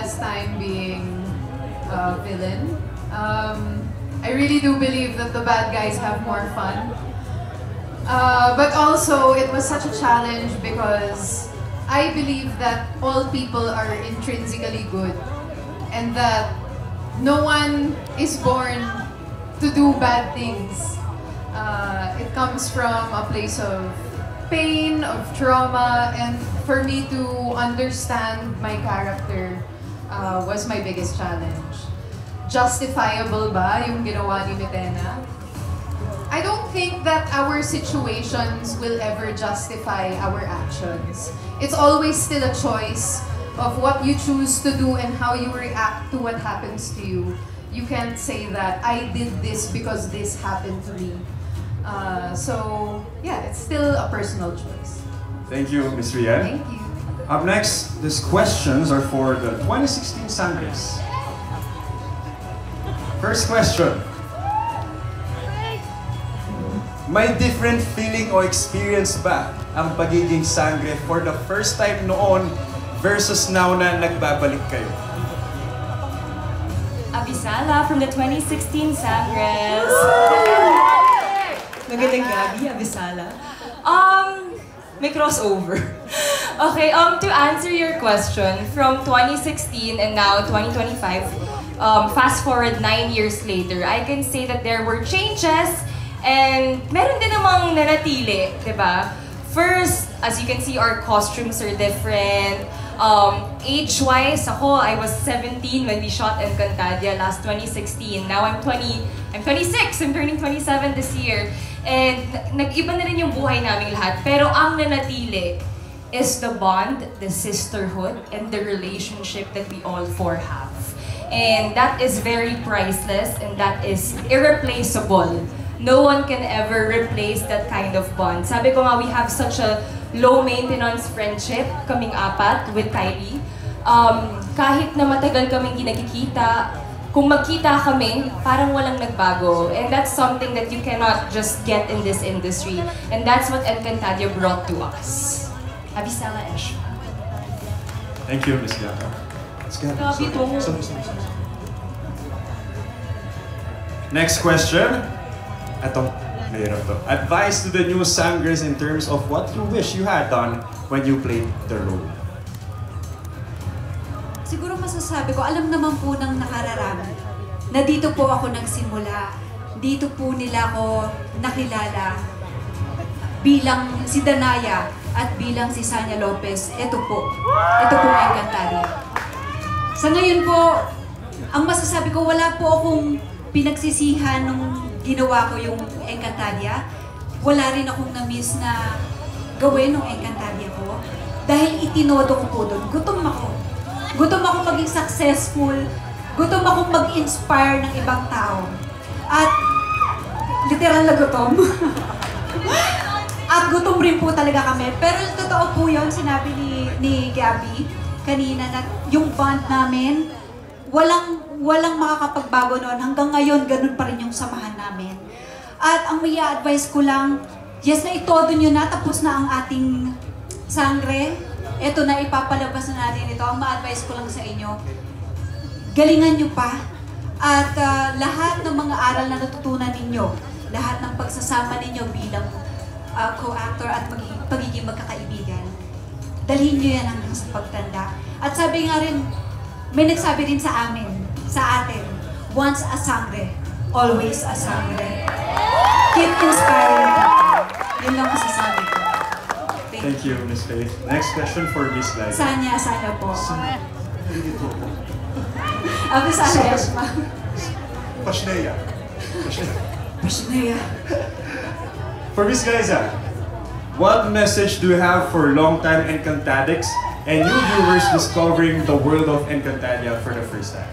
best time being a villain. I really do believe that the bad guys have more fun. But also, it was such a challenge because I believe that all people are intrinsically good and that no one is born to do bad things. It comes from a place of pain, of trauma, and for me to understand my character was my biggest challenge. Justifiable ba yung ginawa ni Mitena? I don't think that our situations will ever justify our actions. It's always still a choice of what you choose to do and how you react to what happens to you. You can't say that I did this because this happened to me. So yeah, it's still a personal choice. Thank you, Ms. Rian. Thank you. Up next, these questions are for the 2016 Sangres. First question. May different feeling o experience ba ang pagiging sangre for the first time noon versus now na nagbabalik kayo? Abisala from the 2016 Sangres. Magandang gabi, Abisala. May crossover. Okay, to answer your question, from 2016 and now 2025, fast forward 9 years later, I can say that there were changes and meron din namang nanatili, diba? First, as you can see, our costumes are different. Age-wise, I was 17 when we shot Encantadia last 2016. Now I'm 26, I'm turning 27 this year. And nag-iba na rin yung buhay namin lahat. Pero ang nanatili is the bond, the sisterhood, and the relationship that we all four have. And that is very priceless and that is irreplaceable. No one can ever replace that kind of bond. Sabi ko nga, we have such a low-maintenance friendship, kaming apat, with Kylie. Kahit na matagal kaming hindi nagkikita, kung magkita kami, parang walang nagbago. And that's something that you cannot just get in this industry. And that's what Encantadia brought to us. Abisala Esh. Thank you, Ms. Bianca. Next question. Ito, mahirap to. Advice to the new Sangres in terms of what you wish you had done when you played the role. Siguro masasabi ko, alam naman po ng nakararami na dito po ako nagsimula. Dito po nila ako nakilala bilang si Danaya at bilang si Sanya Lopez. Ito po ang Encantadia. Sa ngayon po, ang masasabi ko, wala po akong pinagsisihan nung ginawa ko yung Encantadia. Wala rin akong na-miss na gawin ng Encantadia ko. Dahil itinodo ko po doon. Gutom ako. Gutom ako maging successful. Gutom ako mag-inspire ng ibang tao. At literal na gutom. At gutom rin po talaga kami. Pero totoo po yun, sinabi ni Gabby kanina na yung bond namin, walang makakapagbago noon. Hanggang ngayon, ganun pa rin yung samahan namin. At ang may advice ko lang, yes na itodo nyo na, tapos na ang ating sangre. Ito na, ipapalabas na natin ito. Ang ma-advise ko lang sa inyo, galingan nyo pa. At lahat ng mga aral na natutunan ninyo, lahat ng pagsasama ninyo bilang co-actor at pagiging magkakaibigan, dalhin nyo yan hanggang sa pagtanda. At sabi nga rin, may nagsabi rin sa amin, sa atin, once a sangre, always a sangre. Keep inspiring people. Yun lang masasabi ko. Thank you, Ms. Faith. Next question for Ms. Liza. Sana po. Abisala Eshma. Pashnea. Pashnea. For Ms. Liza, what message do you have for long-time Encantadics and new viewers discovering the world of Encantadia for the first time?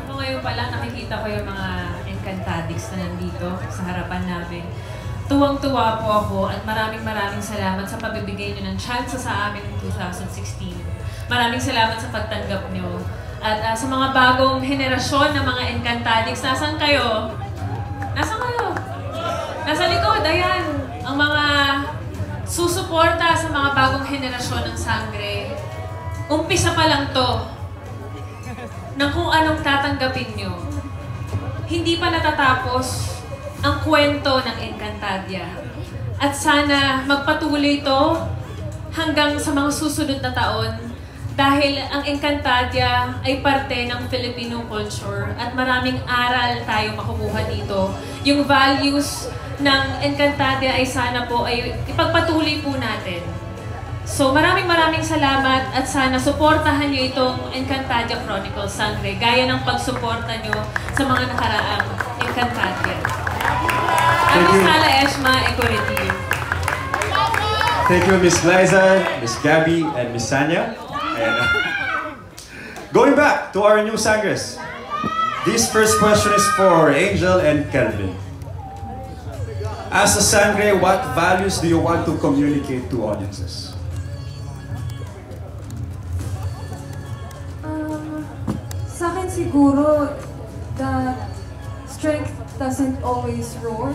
Ngayon pa lang nakikita ko yung mga Encantadics na nandito sa harapan namin. Tuwang-tuwa po ako at maraming salamat sa pagbibigay nyo ng chance sa amin in 2016. Maraming salamat sa pagtanggap nyo. At sa mga bagong henerasyon ng mga Encantadics, nasan kayo? Nasaan kayo? Nasa likod, ayan. Ang mga susuporta sa mga bagong henerasyon ng sangre. Umpisa pa lang to. ng kung anong tatanggapin nyo. Hindi pa natatapos ang kwento ng Encantadia. At sana magpatuloy ito hanggang sa mga susunod na taon dahil ang Encantadia ay parte ng Filipino culture at maraming aral tayo makukuha dito. Yung values ng Encantadia ay sana po ay ipagpatuloy po natin. So maraming salamat at sana suportahan nyo itong Encantadia Chronicles Sangre gaya ng pagsuporta nyo sa mga nakaraang Encantadia. Ang Sala Eshma, Eco Retiro. Thank you, Miss Liza, Miss Gabby, and Miss Sanya. And, going back to our new Sangres. This first question is for Angel and Kelvin. As a Sangre, what values do you want to communicate to audiences? Sa akin siguro, that strength doesn't always roar.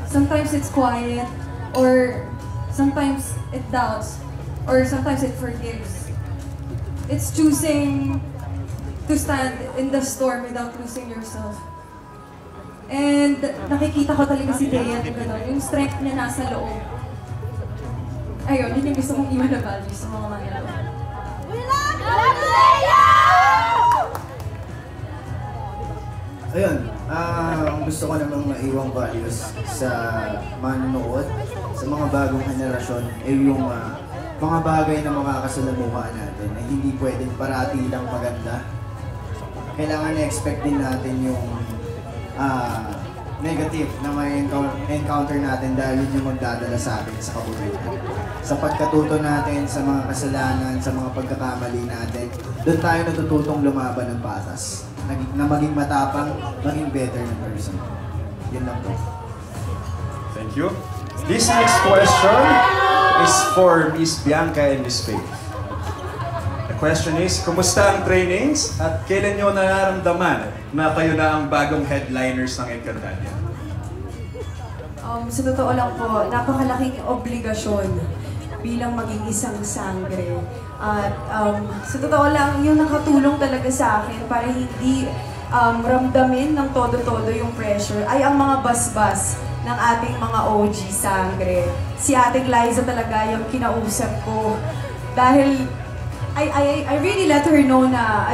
Sometimes it's quiet, or sometimes it doubts, or sometimes it forgives. It's choosing to stand in the storm without losing yourself. And nakikita ko talaga si Dea na gano'n, yung strength niya nasa loob. Ayun, yun yung gusto kong iwan na values sa mga manlalaro. Ayun, gusto ko namang maiwang values sa manonood, sa mga bagong henerasyon, ay yung mga bagay na makakasalamuha natin ay hindi pwedeng parati lang maganda. Kailangan na-expect din natin yung negative na may encounter natin dahil yun yung magdadala sa atin sa kabutihan. Sa pagkatuto natin, sa mga kasalanan, sa mga pagkakamali natin, doon tayo natututong lumaban ng patas. Na maging matapang, maging better na person. Yun lang po. Thank you. This next question is for Miss Bianca and Miss Faith. The question is, kumusta ang trainings at kailan nyo nararamdaman na kayo na ang bagong headliners ng Encantadia? Sa totoo lang po, napakalaking obligasyon bilang maging isang Sangre. At sa totoo lang, yung nakatulong talaga sa akin para hindi ramdamin ng todo-todo yung pressure ay ang mga basbas ng ating mga OG Sangre. Si Ating Liza talaga yung kinausap ko. Dahil I really let her know na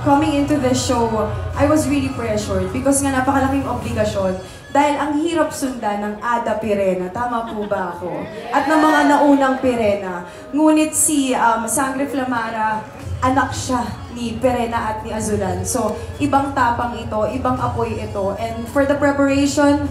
coming into the show, I was really pressured because nga napakalaking obligasyon. Dahil ang hirap sundan ng Ada Pirena, tama po ba ako? At ng mga naunang Pirena. Ngunit si Sangre Flamara, anak siya ni Pirena at ni Azulan. So, ibang tapang ito, ibang apoy ito. And for the preparation,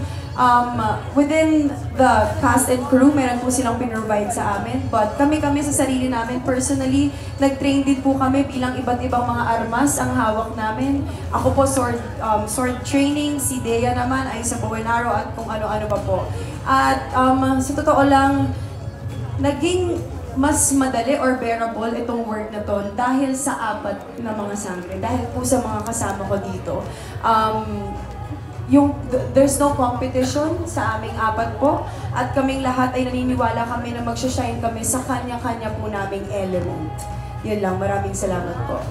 within the cast and crew, meron po silang pinrovide sa amin. But kami sa sarili namin, personally, nag-train din po kami bilang iba't ibang mga armas ang hawak namin. Ako po sword training, si Dea naman ay sa Buenaro at kung ano-ano pa po. At sa totoo lang, naging mas madali or bearable itong work na to dahil sa apat na mga Sangre, dahil po sa mga kasama ko dito. There's no competition sa aming apat po at kaming lahat ay naniniwala kami na magsha-shine kami sa kanya-kanya po naming element. Yun lang, maraming salamat po.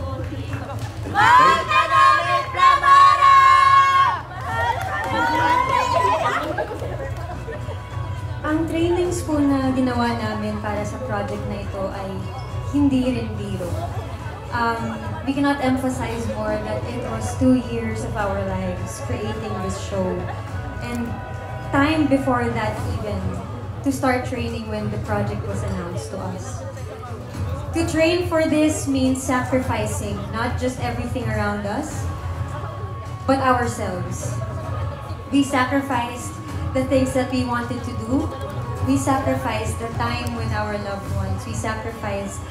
Ang trainings po na ginawa namin para sa project na ito ay hindi rin biro. We cannot emphasize more that it was 2 years of our lives creating this show. And time before that even, to start training when the project was announced to us. To train for this means sacrificing not just everything around us, but ourselves. We sacrificed the things that we wanted to do. We sacrificed the time with our loved ones. We sacrificed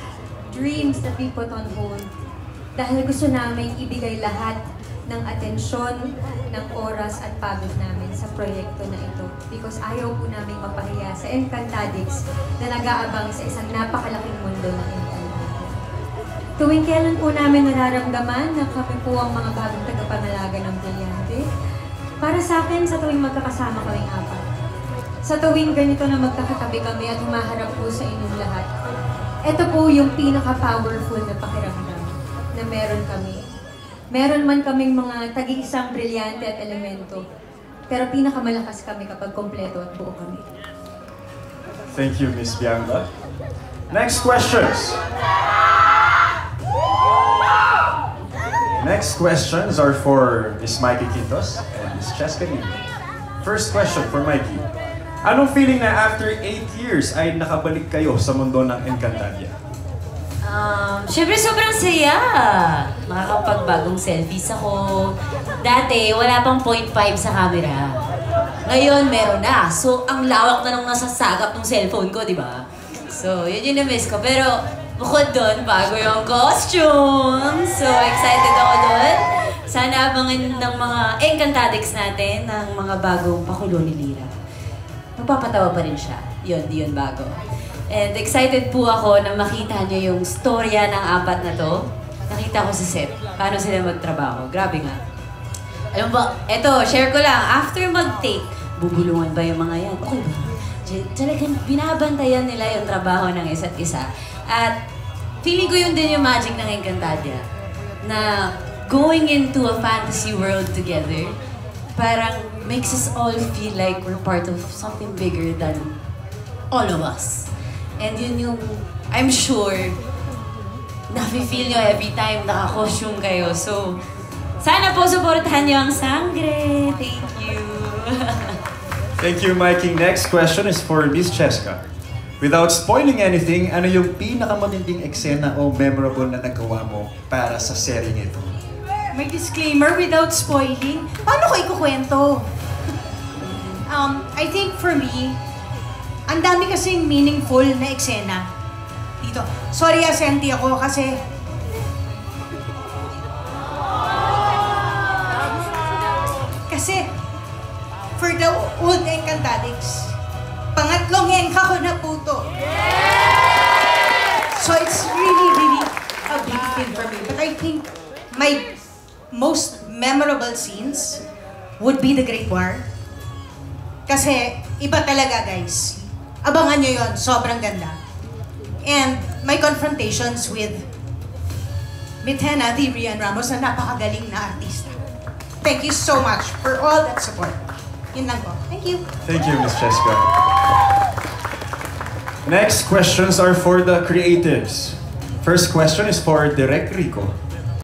dreams that we put on hold. Dahil gusto namin ibigay lahat ng atensyon, ng oras at pagod namin sa proyekto na ito. Because ayaw po namin mapahiya sa Encantadix na nag-aabang sa isang napakalaking mundo ng Encantadia. Tuwing kailan po namin nararamdaman na kami po ang mga bagong tagapangalaga ng Brillante? Para sa akin, sa tuwing magkakasama kaming apat. Sa tuwing ganito na magkakatabi kami at humaharap po sa inyong lahat. Ito po yung pinaka-powerful na pakiramdam. Na na meron kami. Meron man kaming mga tagi-isang brilyante at elemento. Pero pinakamalakas kami kapag kompleto at buo kami. Thank you, Miss Bianca. Next questions. Next questions are for Miss Mikey Quintos and Miss Cheska Lee. First question for Mikey. Anong feeling na after 8 years ay nakabalik kayo sa mundo ng Encantadia? Siyempre sobrang saya. Makakapagbagong selfies ako. Dati, wala pang 0.5 sa camera. Ngayon, meron na. So, ang lawak na nung nasasagap ng cellphone ko, di ba? So, yun yung na-miss ko. Pero, bukod doon, bago yung costume. So, excited ako doon. Sana abangan ng mga Encantadix natin ng mga bagong pakulo ni Lira. Magpapatawa pa rin siya. Yun bago. And excited po ako na makita niyo yung storya ng apat na to. Nakita ko sa set. Paano sila magtrabaho. Grabe nga. Alam ba, eto, share ko lang. After mag-take, bubulungan ba yung mga yan? Okay ba? Talagang binabantayan nila yung trabaho ng isa't isa. At feeling ko yun din yung magic ng Encantadia. Na going into a fantasy world together, parang makes us all feel like we're part of something bigger than all of us. And yun yung, I'm sure, nafe-feel nyo every time naka-costume kayo. So, sana po supportahan nyo ang Sangre. Thank you. Thank you, Mikey. Next question is for Miss Cheska. Without spoiling anything, ano yung pinakamatinding eksena o memorable na nagawa mo para sa seryeng ito? May disclaimer without spoiling. Paano ko ikukwento? I think for me, ang dami kasing meaningful na eksena dito. Sorry, asenti ako kasi for the old Encantadix, pangatlong Enka ko na po to. So it's really a big thing for me. But I think my most memorable scenes would be the Great War. Kasi iba talaga, guys. Abangan nyo yun. Sobrang ganda. And my confrontations with Mitena, the Rian Ramos, na napakagaling na artista. Thank you so much for all that support. Yun lang po. Thank you. Thank you, Ms. Cheska. Next questions are for the creatives. First question is for Direk Rico.